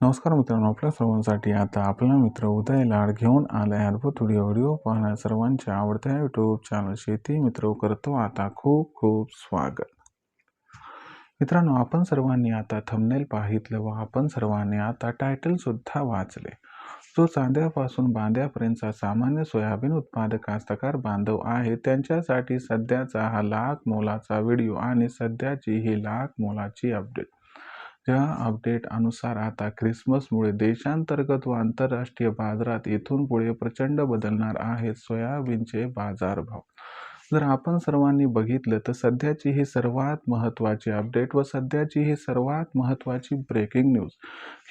नमस्कार मित्रांनो, आपल्या सर्वांसाठी आता आपला मित्र उदय लाड घेऊन आलाय अद्भुत व्हिडिओ पाहण्या सर्वांच्या आवडत्या यूट्यूब चॅनल शेती मित्र करतो आता खूप खूप स्वागत. मित्रांनो, आपण सर्वांनी आता थंबनेल पाहितलं व आपण सर्वांनी आता टायटल सुद्धा वाचले. जो चांद्यापासून बांद्यापर्यंतचा सामान्य सोयाबीन उत्पादक कास्तकार बांधव आहे त्यांच्यासाठी सध्याचा हा लाख मोलाचा व्हिडिओ आणि सध्याची ही लाख मोलाची अपडेट. या अपडेट अनुसार आता ख्रिसमसमुळे देशांतर्गत व आंतरराष्ट्रीय बाजारात इथून पुढे प्रचंड बदलणार आहेत सोयाबीनचे बाजारभाव. जर आपण सर्वांनी बघितलं तर सध्याची ही सर्वात महत्त्वाची अपडेट व सध्याची ही सर्वात महत्त्वाची ब्रेकिंग न्यूज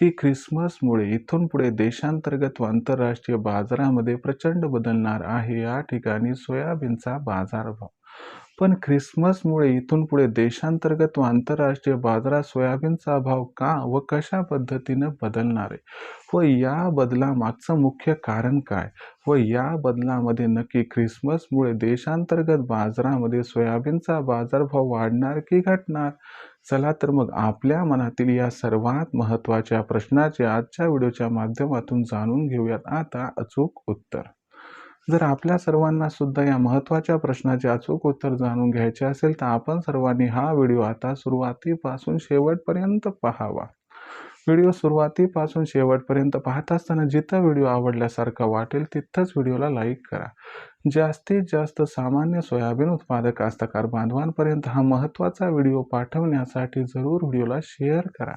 ही ख्रिसमसमुळे इथून पुढे देशांतर्गत व आंतरराष्ट्रीय बाजारामध्ये प्रचंड बदलणार आहे. या ठिकाणी सोयाबीनचा बाजारभाव पण ख्रिसमसमुळे इथून पुढे देशांतर्गत व आंतरराष्ट्रीय बाजारात सोयाबीनचा भाव का व कशा पद्धतीने बदलणार आहे व या बदलामागचं मुख्य कारण काय व या बदलामध्ये नक्की ख्रिसमसमुळे देशांतर्गत बाजारामध्ये सोयाबीनचा बाजारभाव वाढणार की घटणार. चला तर मग आपल्या मनातील या सर्वात महत्त्वाच्या प्रश्नाचे आजच्या व्हिडिओच्या माध्यमातून जाणून घेऊयात आता अचूक उत्तर. जर आपल्या सर्वांना सुद्धा या महत्त्वाच्या प्रश्नाचे अचूक उत्तर जाणून घ्यायचे असेल तर आपण सर्वांनी हा व्हिडिओ आता सुरुवातीपासून शेवटपर्यंत पाहावा. व्हिडिओ सुरुवातीपासून शेवटपर्यंत पाहत असताना जिथं व्हिडिओ आवडल्यासारखा वाटेल तिथंच व्हिडिओला लाईक करा. जास्तीत जास्त सामान्य सोयाबीन उत्पादक कास्तकार बांधवांपर्यंत हा महत्त्वाचा व्हिडिओ पाठवण्यासाठी जरूर व्हिडिओला शेअर करा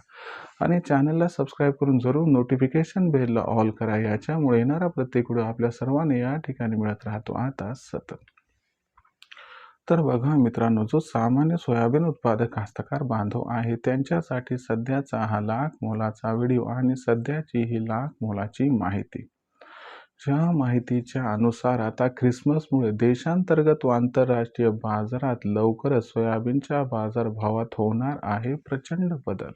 आणि चॅनलला सबस्क्राईब करून जरूर नोटिफिकेशन बेलला ऑल करा. याच्यामुळे येणारा प्रत्येक व्हिडिओ आपल्या सर्वांना या ठिकाणी मिळत राहतो आता सतत. तर बघा मित्रांनो, जो सामान्य सोयाबीन उत्पादक कास्तकार बांधव आहे त्यांच्यासाठी सध्याचा हा लाख मोलाचा व्हिडिओ आणि सध्याची ही लाख मोलाची माहिती. ज्या माहितीच्या अनुसार आता ख्रिसमसमुळे देशांतर्गत व आंतरराष्ट्रीय बाजारात लवकरच सोयाबीनच्या बाजारभावात होणार आहे प्रचंड बदल.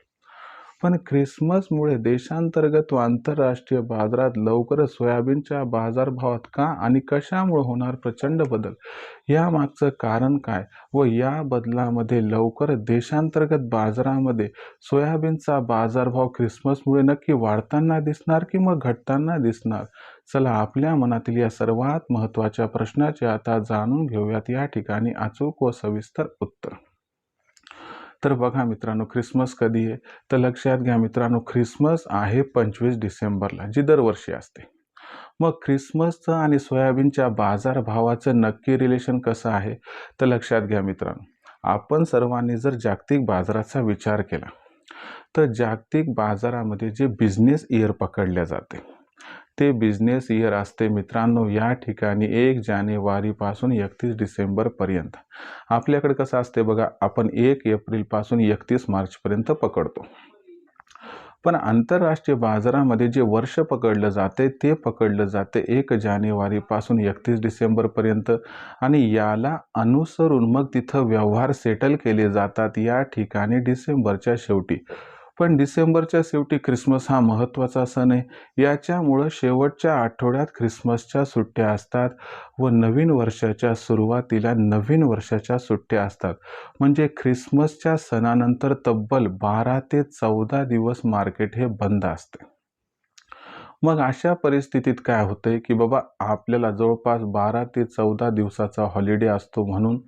पण ख्रिसमसमुळे देशांतर्गत व आंतरराष्ट्रीय बाजारात लवकरच सोयाबीनच्या बाजारभावात का आणि कशामुळे होणार प्रचंड बदल, यामागचं कारण काय व या बदलामध्ये लवकर देशांतर्गत बाजारामध्ये सोयाबीनचा बाजारभाव ख्रिसमसमुळे नक्की वाढताना दिसणार की मग घटताना दिसणार. चला आपल्या मनातील या सर्वात महत्त्वाच्या प्रश्नाचे आता जाणून घेऊयात या ठिकाणी अचूक व सविस्तर उत्तर. तर बघा मित्रांनो, ख्रिसमस कधी आहे तर लक्षात घ्या मित्रांनो, ख्रिसमस आहे 25 डिसेंबरला, जी दरवर्षी असते. मग ख्रिसमसचं आणि सोयाबीनच्या बाजारभावाचं नक्की रिलेशन कसं आहे तर लक्षात घ्या मित्रांनो, आपण सर्वांनी जर जागतिक बाजाराचा विचार केला तर जागतिक बाजारामध्ये जे बिझनेस इयर पकडले जाते ते बिझनेस इयर असते मित्रांनो या ठिकाणी 1 जानेवारीपासून 31 डिसेंबरपर्यंत. आपल्याकडे कसं असते बघा, आपण 1 एप्रिलपासून 31 मार्चपर्यंत पकडतो. पण आंतरराष्ट्रीय बाजारामध्ये जे वर्ष पकडलं जाते ते पकडलं जाते 1 जानेवारीपासून 31 डिसेंबरपर्यंत आणि याला अनुसरून मग तिथं व्यवहार सेटल केले जातात या ठिकाणी डिसेंबरच्या शेवटी. पण डिसेंबरच्या शेवटी ख्रिसमस हा महत्त्वाचा सण आहे, याच्यामुळं शेवटच्या आठवड्यात ख्रिसमसच्या सुट्ट्या असतात व नवीन वर्षाच्या सुरुवातीला नवीन वर्षाच्या सुट्ट्या असतात. म्हणजे ख्रिसमसच्या सणानंतर तब्बल 12 ते 14 दिवस मार्केट हे बंद असते. मग अशा परिस्थितीत काय होतंय की बाबा आपल्याला जवळपास 12 ते 14 दिवसाचा हॉलिडे असतो, म्हणून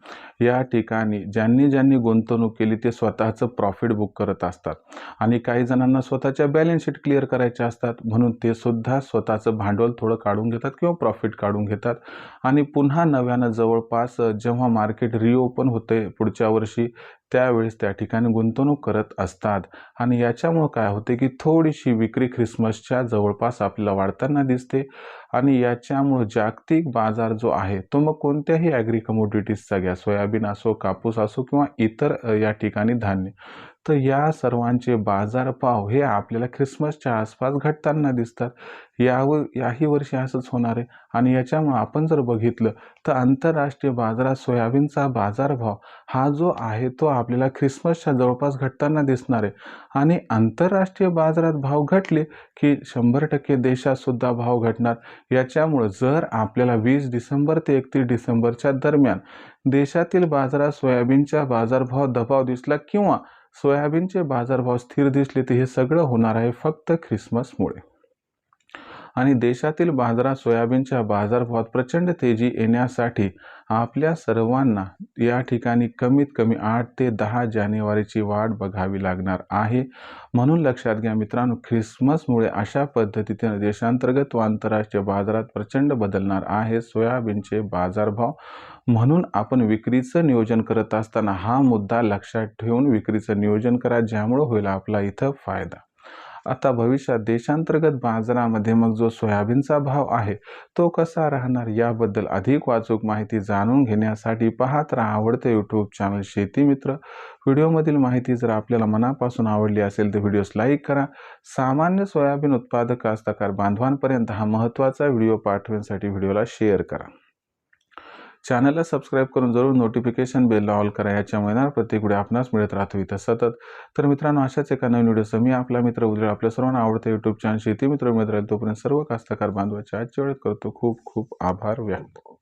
या ठिकाणी ज्यांनी गुंतवणूक केली ते स्वतःचं प्रॉफिट बुक करत असतात आणि काही जणांना स्वतःच्या बॅलन्स शीट क्लिअर करायच्या असतात, म्हणून ते सुद्धा स्वतःचं भांडवल थोडं काढून घेतात किंवा प्रॉफिट काढून घेतात आणि पुन्हा नव्यानं जवळपास जेव्हा मार्केट रिओपन होते पुढच्या वर्षी त्यावेळेस त्या ठिकाणी गुंतवणूक करत असतात आणि याच्यामुळं काय होते की थोडीशी विक्री ख्रिसमसच्या जवळपास आपल्याला वाढताना दिसते आणि याच्यामुळं जागतिक बाजार जो आहे तो मग कोणत्याही ॲग्री कमोडिटीजचा घ्या, सोयाबीन असो, कापूस असो किंवा इतर या ठिकाणी धान्य, तर या सर्वांचे बाजारभाव हे आपल्याला ख्रिसमसच्या आसपास घटताना दिसतात. याही वर्षी असंच होणार आहे आणि याच्यामुळं आपण जर बघितलं तर आंतरराष्ट्रीय बाजारात सोयाबीनचा बाजारभाव हा जो आहे तो आपल्याला ख्रिसमसच्या जवळपास घटताना दिसणार आहे आणि आंतरराष्ट्रीय बाजारात भाव घटले की 100% देशात सुद्धा भाव घटणार. याच्यामुळं जर आपल्याला 20 डिसेंबर ते 31 डिसेंबरच्या दरम्यान देशातील बाजारात सोयाबीनच्या बाजारभावात दबाव दिसला किंवा सोयाबीनचे बाजारभाव स्थिर दिसले तर हे सगळं होणार आहे फक्त ख्रिसमसमुळे. आणि देशातील बाजारात सोयाबीनच्या बाजारभावात प्रचंड तेजी येण्यासाठी आपल्या सर्वांना या ठिकाणी कमीत कमी 8 ते 10 जानेवारीची वाट बघावी लागणार आहे. म्हणून लक्षात घ्या मित्रांनो, ख्रिसमसमुळे अशा पद्धतीने देशांतर्गत व आंतरराष्ट्रीय बाजारात प्रचंड बदलणार आहे सोयाबीनचे बाजारभाव. म्हणून आपण विक्रीचं नियोजन करत असताना हा मुद्दा लक्षात ठेवून विक्रीचं नियोजन करा, ज्यामुळे होईल आपला इथं फायदा. आता भविष्यात देशांतर्गत बाजारामध्ये मग जो सोयाबीनचा भाव आहे तो कसा राहणार, याबद्दल अधिक वाचूक माहिती जाणून घेण्यासाठी पाहत राहा आवडते यूट्यूब चॅनल शेती मित्र. व्हिडिओमधील माहिती जर आपल्याला मनापासून आवडली असेल तर व्हिडिओस लाईक करा. सामान्य सोयाबीन उत्पादक कास्तकार बांधवांपर्यंत हा महत्त्वाचा व्हिडिओ पाठवण्यासाठी व्हिडिओला शेअर करा. चॅनलला सबस्क्राईब करून जरूर नोटिफिकेशन बेलला ऑल करा, याच्यामुळे येणार प्रत्येक व्हिडिओ आपणास मिळत राहतो इथं सतत. तर मित्रांनो, अशाच एका नवीन व्हिडिओसह मी आपला मित्र उद्या आपल्या सर्वांना आवडते यूट्यूब चॅनल शेती मित्र मिळत राहील. तोपर्यंत सर्व कास्तकार बांधवांच्या आजच्या वेळेत करतो खूप खूप आभार व्यक्त.